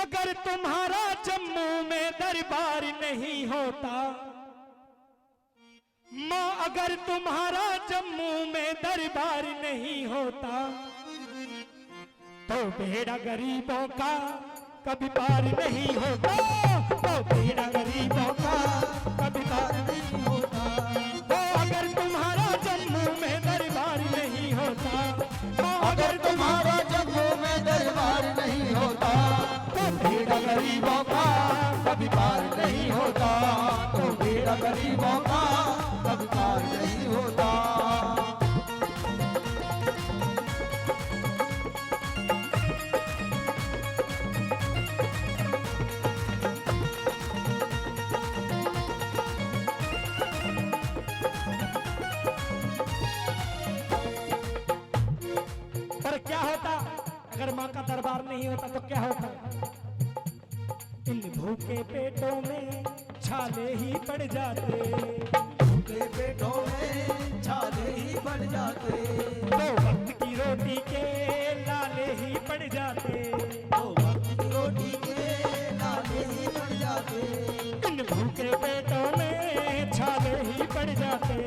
अगर तुम्हारा जम्मू में दरबार नहीं होता, माँ अगर तुम्हारा जम्मू में दरबार नहीं होता, तो बेड़ा गरीबों का कभी पार नहीं होता, तो बेड़ा गरीबों का कभी पार नहीं होता। तो अगर तुम्हारा जम्मू में दरबार नहीं होता, तो अगर तुम्हारा जम्मू में दरबार नहीं होता, तो बेड़ा गरीबों का कभी पार नहीं होता, तो बेड़ा गरीबों का कभी पार नहीं होता। पर क्या होता अगर माँ का दरबार नहीं होता? तो क्या होता? इन भूखे पेटों में छाले ही पड़ जाते, भूखे पेटों में छाले ही पड़ जाते, दो वक्त की रोटी के लाले ही पड़ जाते, दो वक्त की रोटी के लाले ही पड़ जाते, इन भूखे पेटों में छाले ही पड़ जाते,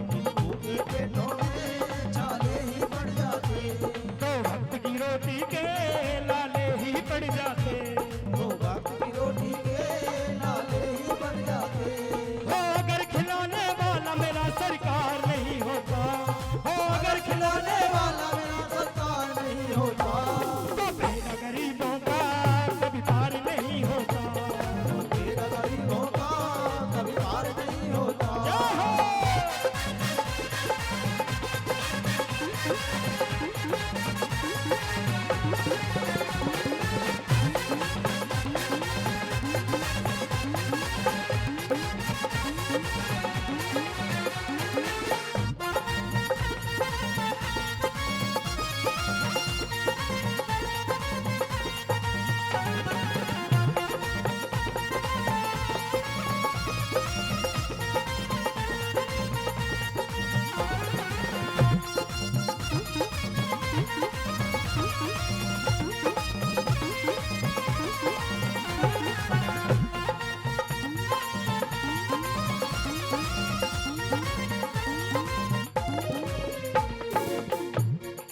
भूखे पेटों में छाले ही पड़ जाते, दो वक्त की रोटी के लाले ही पड़ जाते। दो वक्त की रोटी के लाले ही पड़ जाते। हो अगर खिलाने वाला मेरा सरकार नहीं होता, हो अगर खिलाने वाला मेरा सरकार नहीं होता, तो बेड़ा गरीबों का कभी पार नहीं होता। बेड़ा गरीबों का कभी पार नहीं होता। जय हो।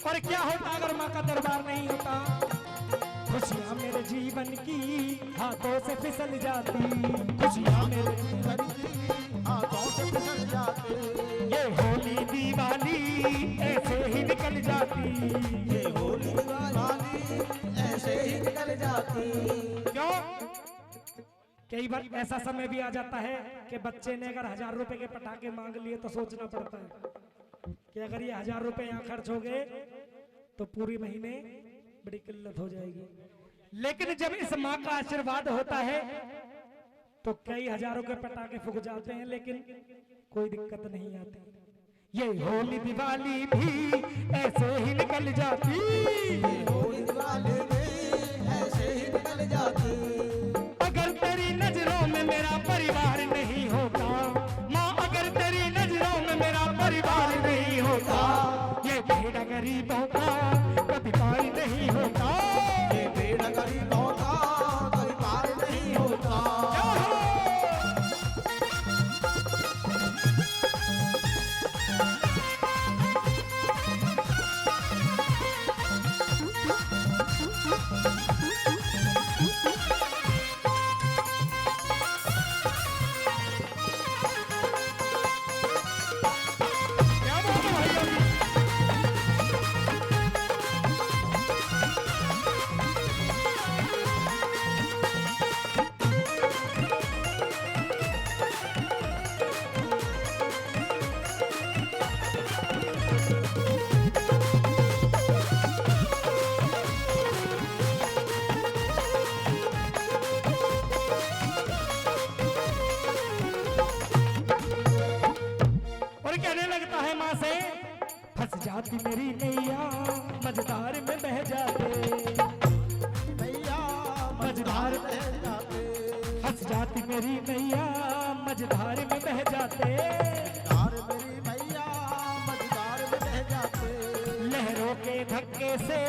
और क्या होता अगर माँ का दरबार नहीं होता? खुशियाँ मेरे जीवन की हाथों से फिसल जाती, खुशियाँ मेरे जीवन की हाथों से फिसल जाते, ये होली दिवाली ऐसे ही निकल जाती। ये होली दिवाली ऐसे ही निकल जाती। क्यों? कई बार ऐसा समय भी आ जाता है कि बच्चे ने अगर 1000 रुपए के पटाखे मांग लिए तो सोचना पड़ता है कि अगर ये 1000 रुपए यहाँ खर्च हो गए तो पूरी महीने बड़ी किल्लत हो जाएगी। लेकिन जब इस माँ का आशीर्वाद होता है तो कई हजारों के पटाखे फूक जाते हैं लेकिन कोई दिक्कत नहीं आती। ये होली दिवाली भी ऐसे ही निकल जाती, ये होली दिवाली भी ऐसे ही निकल जाती। अगर तेरी नजरों में मेरा परिवार नहीं होता, माँ अगर तेरी नजरों में मेरा परिवार नहीं होता, ये बेड़ा गरीबों का कभी पार नहीं होता। ये बेड़ा गरीबों का कभी पार नहीं होता। क्या बात है भाई? और कहने लगता है माँ से, फंस जाती मेरी नैया मझधार में बह जाते, भैया मझधार बह जाते, फंस जाती मेरी नैया मझधार में बह जाते, धार मेरी भैया मझधार में बह जाते, लहरों के धक्के से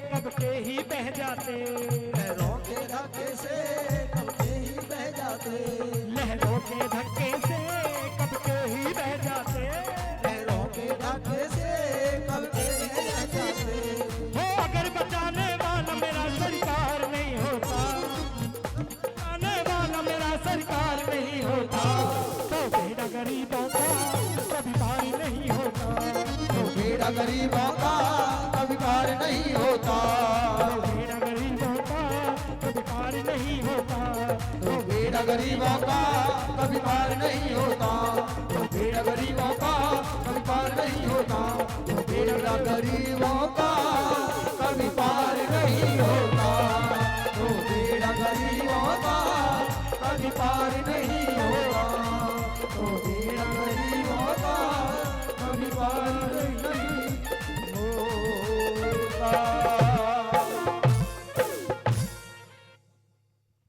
कब के ही बह जाते, पैरों के धक्के सरकार नहीं होता, आने वाला मेरा सरकार नहीं होता, तो बेड़ा गरीबों का कभी पार नहीं होता, तो बेड़ा गरीबों का कभी पार नहीं होता, तो बेड़ा गरीबों का कभी पार नहीं होता, तो बेड़ा गरीबों का कभी पार नहीं होता, तो बेड़ा गरीबों का कभी पार नहीं होता, तो बेड़ा गरीबों का